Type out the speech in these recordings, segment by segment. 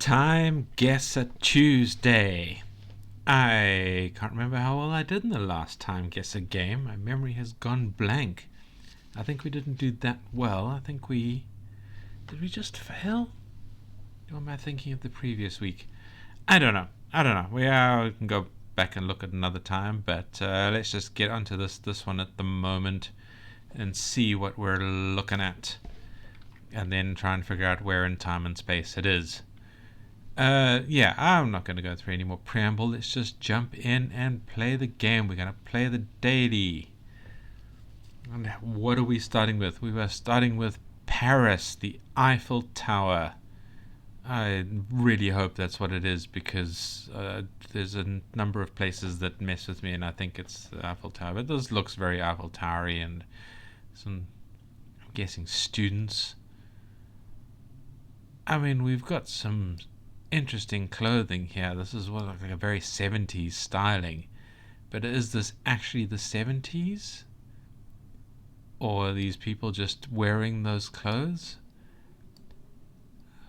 Timeguessr Tuesday. I can't remember how well I did in the last Timeguessr game. My memory has gone blank. I think we didn't do that well. I think we... Did we just fail? Or am I thinking of the previous week? I don't know. We can go back and look at another time, but let's just get onto this one at the moment and see what we're looking at. And then try and figure out where in time and space it is. Yeah, I'm not going to go through any more preamble. Let's just jump in and play the game. We're going to play the daily. And what are we starting with? We were starting with Paris, the Eiffel Tower. I really hope that's what it is, because there's a number of places that mess with me, and I think it's the Eiffel Tower. But this looks very Eiffel Towery, and some, I'm guessing, students. I mean, we've got some interesting clothing here. This is like a very 70s styling. But is this actually the 70s? Or are these people just wearing those clothes?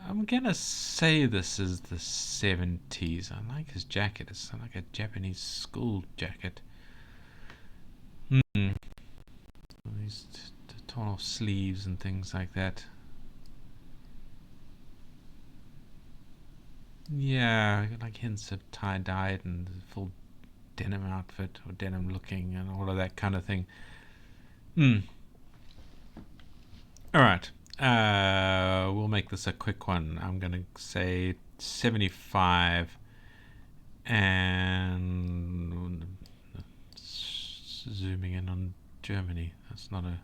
I'm gonna say this is the 70s. I like his jacket. It's like a Japanese school jacket. These torn off sleeves and things like that. Yeah, like hints of tie-dyed and full denim outfit, or denim looking, and all of that kind of thing. Alright, we'll make this a quick one. I'm going to say 75, and zooming in on Germany. That's not a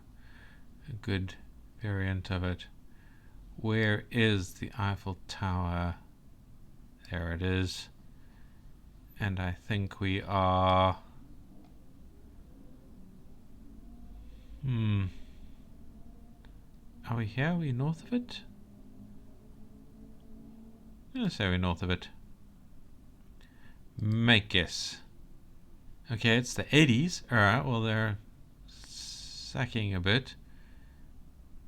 good variant of it. Where is the Eiffel Tower? There it is. And I think we are... Are we here? Are we north of it? Let's say we're north of it. Make guess. Okay, it's the 80s. Alright, well, they're sacking a bit.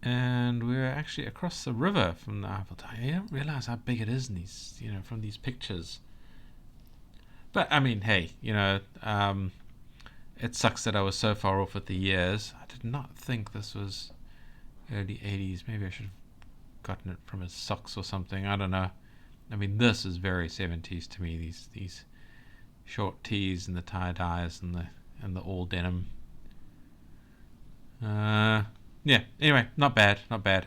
And we're actually across the river from the Eiffel Tower. You don't realize how big it is in these, from these pictures. But, I mean, hey, it sucks that I was so far off with the years. I did not think this was early 80s. Maybe I should have gotten it from his socks or something. I don't know. I mean, this is very 70s to me. These short tees and the tie-dyes and the all denim. Yeah, anyway, not bad.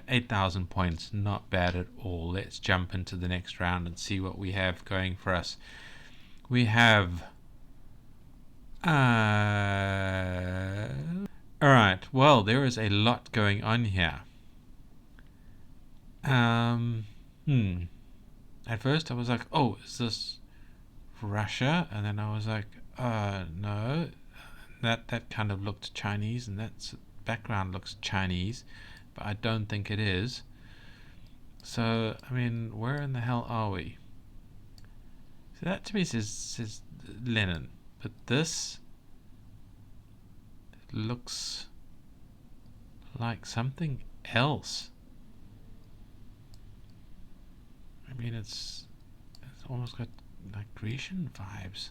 8,000 points, not bad at all. Let's jump into the next round and see what we have going for us. We have... Alright, well, there is a lot going on here. At first I was like, oh, is this Russia? And then I was like, no. That kind of looked Chinese, and that background looks Chinese, but I don't think it is. So, I mean, where in the hell are we? So that to me says Lenin, but this looks like something else. I mean, it's almost got like Grecian vibes.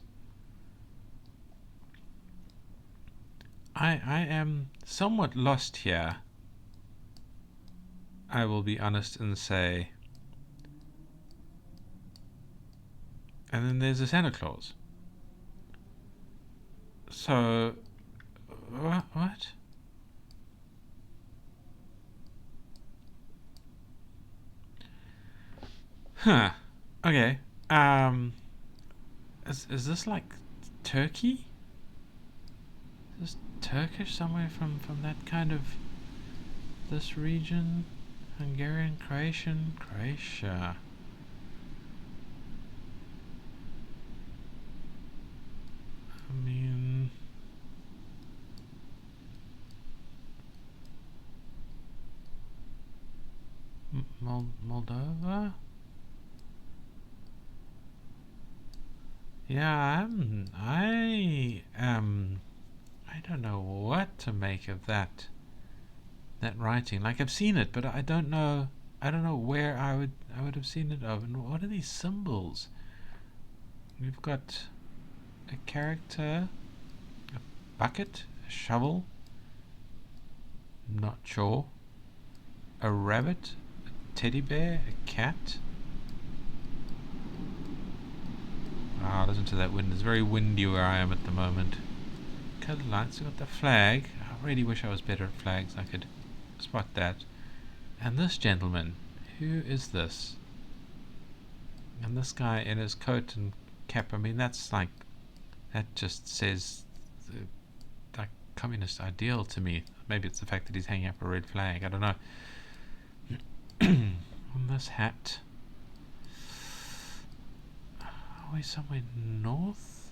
I am somewhat lost here. I will be honest and say. And then there's a Santa Claus. So, what? Huh. Okay. Is this like Turkey? Is this Turkish, somewhere from that kind of this region? Hungarian, Croatia. I mean, Moldova? Yeah, I don't know what to make of that writing. Like, I've seen it, but I don't know. I don't know where I would have seen it of. And what are these symbols? We've got a character, a bucket, a shovel, not sure, a rabbit, a teddy bear, a cat. Ah, listen to that wind. It's very windy where I am at the moment. Coloured lights. We've got the flag. I really wish I was better at flags. I could spot that. And this gentleman, who is this? And this guy in his coat and cap. I mean, that's like, that just says like communist ideal to me. Maybe it's the fact that he's hanging up a red flag. I don't know. On this hat. Are we somewhere north?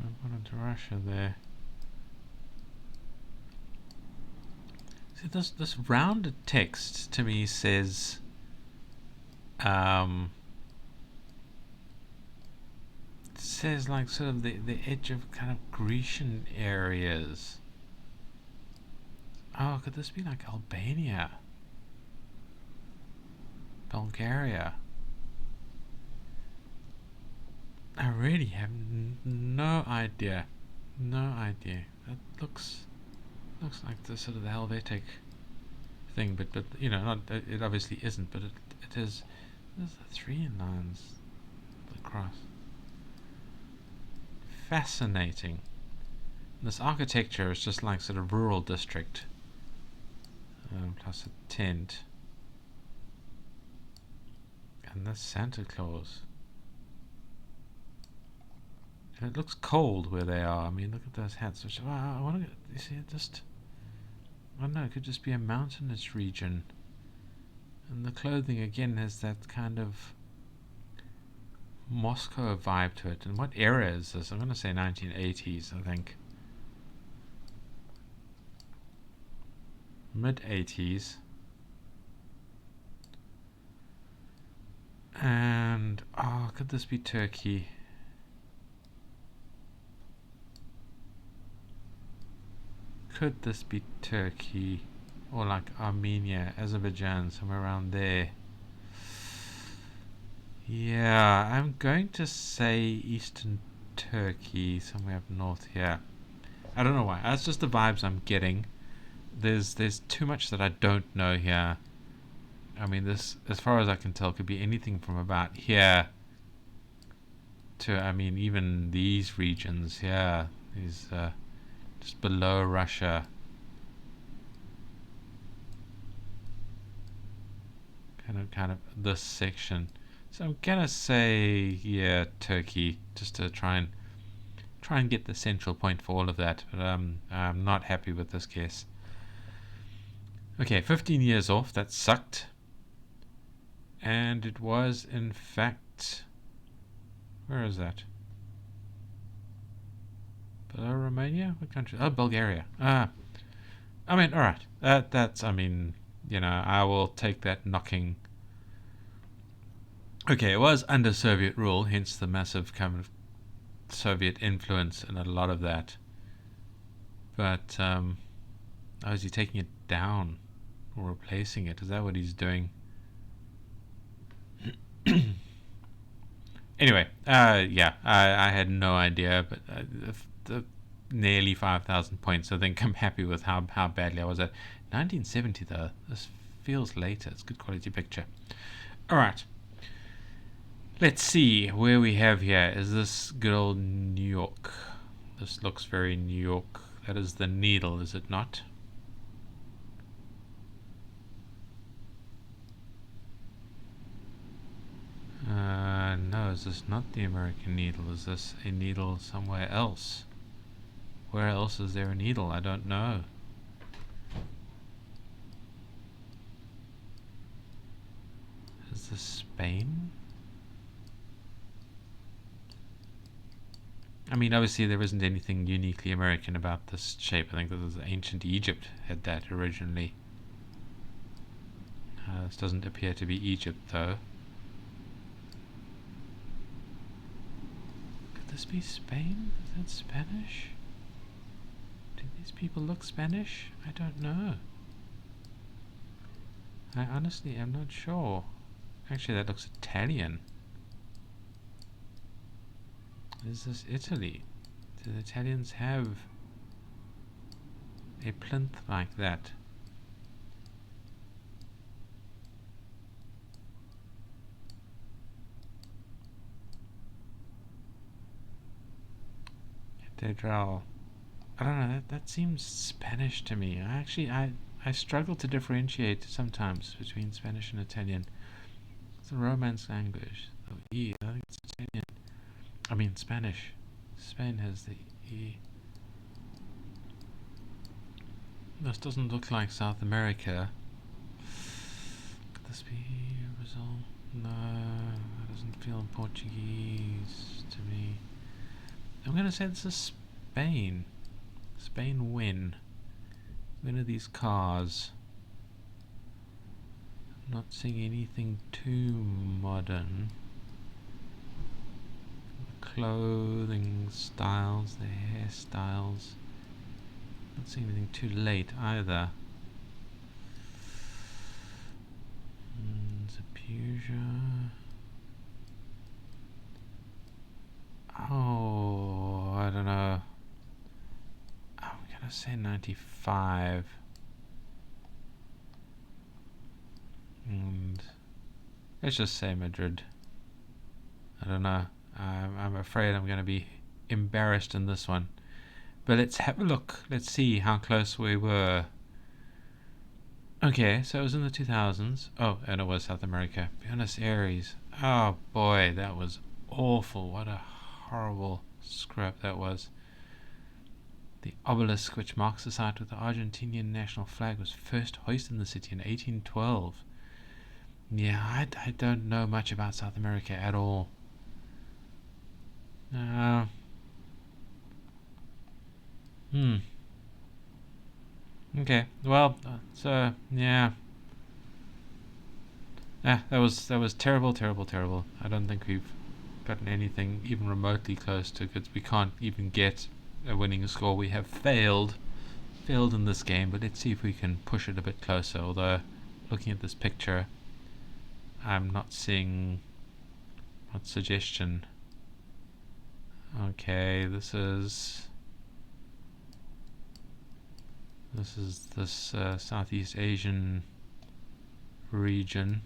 I've gone into Russia there. See, this rounded text to me says it says like sort of the edge of kind of Grecian areas. Oh, could this be like Albania? Bulgaria? I really have no idea. No idea. That looks like the sort of the Helvetic thing, but you know, not, it obviously isn't, but it is. There's the 3 lines across. Fascinating. This architecture is just like sort of rural district, plus a tent, and this Santa Claus. And it looks cold where they are. I mean, look at those hats. Which I want to. You see, just. I don't know. It could just be a mountainous region. And the clothing again has that kind of Moscow vibe to it. And what era is this? I'm going to say 1980s, I think. Mid-80s. And, oh, could this be Turkey? Could this be Turkey? Or like Armenia, Azerbaijan, somewhere around there? Yeah, I'm going to say Eastern Turkey, somewhere up north here. I don't know why. That's just the vibes I'm getting. There's too much that I don't know here. I mean, this, as far as I can tell, could be anything from about here to, I mean, even these regions here. These, just below Russia. Kind of this section. So I'm gonna say, yeah, Turkey, just to try and get the central point for all of that. But I'm not happy with this guess. Okay, 15 years off. That sucked. And it was, in fact, where is that? Below Romania? What country? Oh, Bulgaria. I mean, all right. That's, I mean, you know, I will take that knocking. Okay, it was under Soviet rule, hence the massive kind of Soviet influence and a lot of that. But, oh, is he taking it down or replacing it? Is that what he's doing? Anyway, yeah, I had no idea, but the nearly 5,000 points. I think I'm happy with how badly I was at. 1970 though. This feels later. It's a good quality picture. All right. Let's see where we have here. Is this good old New York? This looks very New York. That is the needle, is it not? No, is this not the American needle? Is this a needle somewhere else? Where else is there a needle? I don't know. Is this Spain? I mean, obviously there isn't anything uniquely American about this shape. I think that was ancient Egypt had that originally. This doesn't appear to be Egypt, though. Could this be Spain? Is that Spanish? Do these people look Spanish? I don't know. I honestly am not sure. Actually, that looks Italian. Is this Italy? Do the Italians have a plinth like that? Cathedral. I don't know, that seems Spanish to me. I struggle to differentiate sometimes between Spanish and Italian. It's a Romance language. Oh, E, I think it's Italian. I mean Spanish. Spain has the E. This doesn't look like South America. Could this be Brazil? No, that doesn't feel Portuguese to me. I'm gonna say this is Spain. Spain win. One of these cars. I'm not seeing anything too modern. The clothing styles, the hairstyles. Not seeing anything too late either. Zapuja. Oh, I don't know. I'm gonna say 95. And let's just say Madrid. I don't know. I'm afraid I'm gonna be embarrassed in this one. But let's have a look. Let's see how close we were. Okay, so it was in the 2000s. Oh, and it was South America. Buenos Aires. Oh boy, that was awful. What a horrible scrap that was. The obelisk, which marks the site with the Argentinian national flag, was first hoisted in the city in 1812. Yeah, I don't know much about South America at all. Okay, well, so yeah. That was terrible, terrible, terrible. I don't think we've gotten anything even remotely close to it. We can't even get a winning score. We have failed in this game, but let's see if we can push it a bit closer. Although, looking at this picture, I'm not seeing what suggestion. Okay, this is this Southeast Asian region.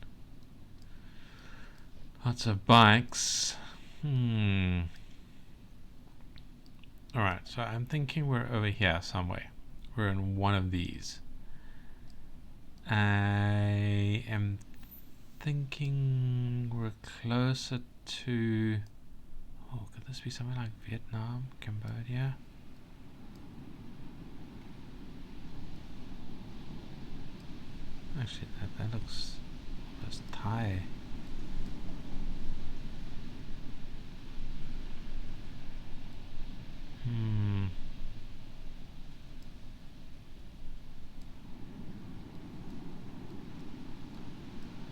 Lots of bikes. Alright, so I'm thinking we're over here somewhere. We're in one of these. I am thinking we're closer to... Oh, could this be somewhere like Vietnam, Cambodia? Actually, that looks almost Thai.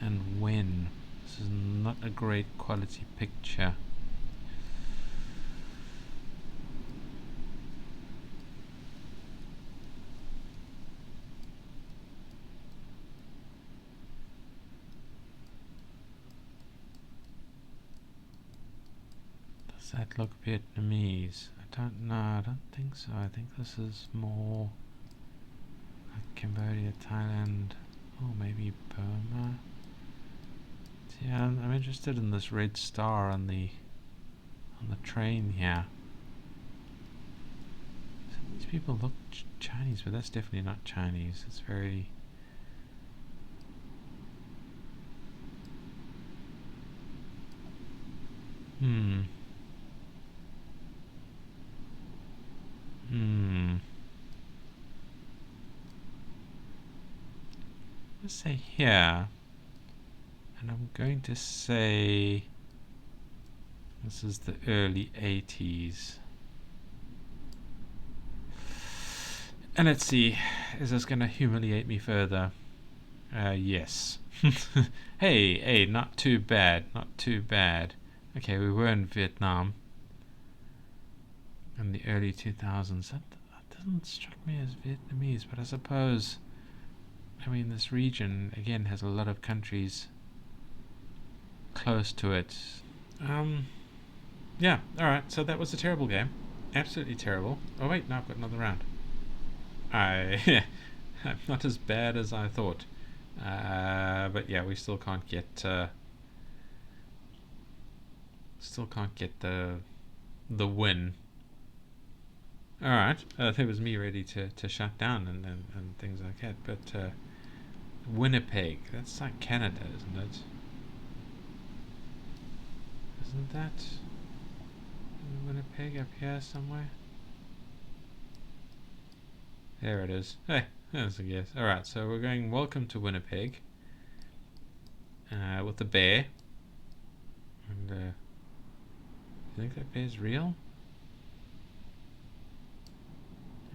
And when? This is not a great quality picture. Does that look Vietnamese? I don't know, I don't think so. I think this is more like Cambodia, Thailand, or maybe Burma. Yeah, I'm interested in this red star on the train here. So these people look Chinese, but that's definitely not Chinese. It's very... Let's say here. And I'm going to say this is the early 80s. And let's see, is this going to humiliate me further? Yes. Hey, not too bad, not too bad. Okay, we were in Vietnam in the early 2000s. That doesn't strike me as Vietnamese, but I suppose, I mean, this region again has a lot of countries close to it. Yeah, alright, so that was a terrible game. Absolutely terrible. Oh wait, no, I've got another round. I'm not as bad as I thought. But yeah, we still can't get the win. Alright, that was me ready to shut down and things like that. But Winnipeg, that's like Canada, isn't it? Isn't that Winnipeg up here somewhere? There it is. Hey, that's a guess. Alright, so we're going welcome to Winnipeg with the bear. And do you think that bear's real?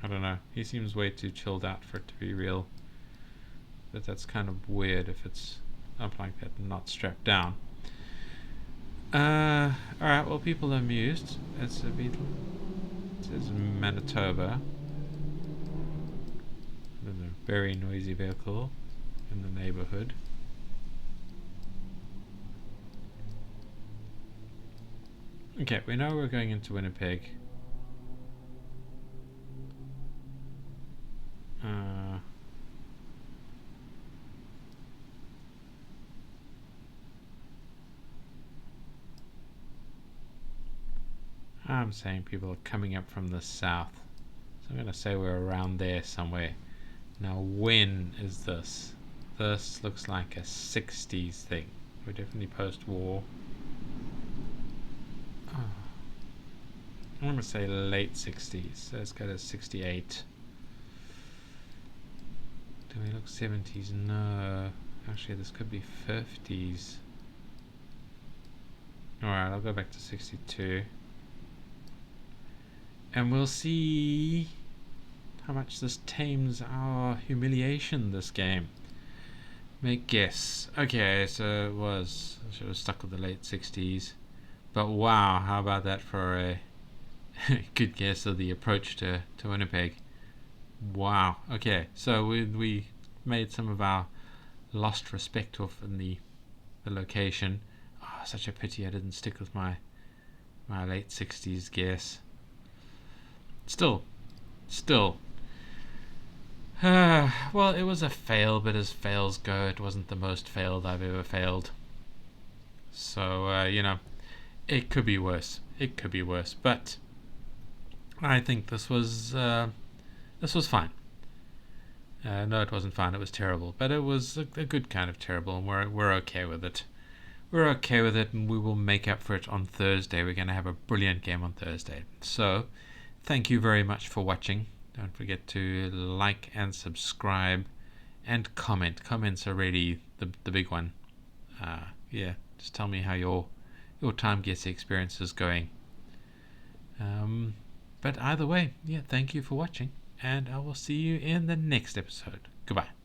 I don't know. He seems way too chilled out for it to be real. But that's kind of weird if it's up like that and not strapped down. Alright, well, people are amused. It's a beetle. It says Manitoba. There's a very noisy vehicle in the neighborhood. Okay, we know we're going into Winnipeg. I'm saying people are coming up from the south. So I'm going to say we're around there somewhere. Now, when is this? This looks like a 60s thing. We're definitely post-war. Oh. I'm going to say late 60s. So let's go to 68. Do we look 70s? No. Actually, this could be 50s. Alright, I'll go back to 62. And we'll see how much this tames our humiliation this game. Make guess. Okay, so it was. I should have stuck with the late 60s. But wow, how about that for a good guess of the approach to Winnipeg. Wow. Okay, so we made some of our lost respect off in the location. Oh, such a pity I didn't stick with my late 60s guess. Still. Well, it was a fail, but as fails go, it wasn't the most failed I've ever failed. So, it could be worse. But I think this was fine. No, it wasn't fine. It was terrible, but it was a good kind of terrible, and we're okay with it. We're okay with it, and we will make up for it on Thursday. We're going to have a brilliant game on Thursday. So, thank you very much for watching. Don't forget to like and subscribe and comment. Comments are really the big one. Yeah, just tell me how your Timeguessr experience is going. But either way, yeah, thank you for watching, and I will see you in the next episode. Goodbye.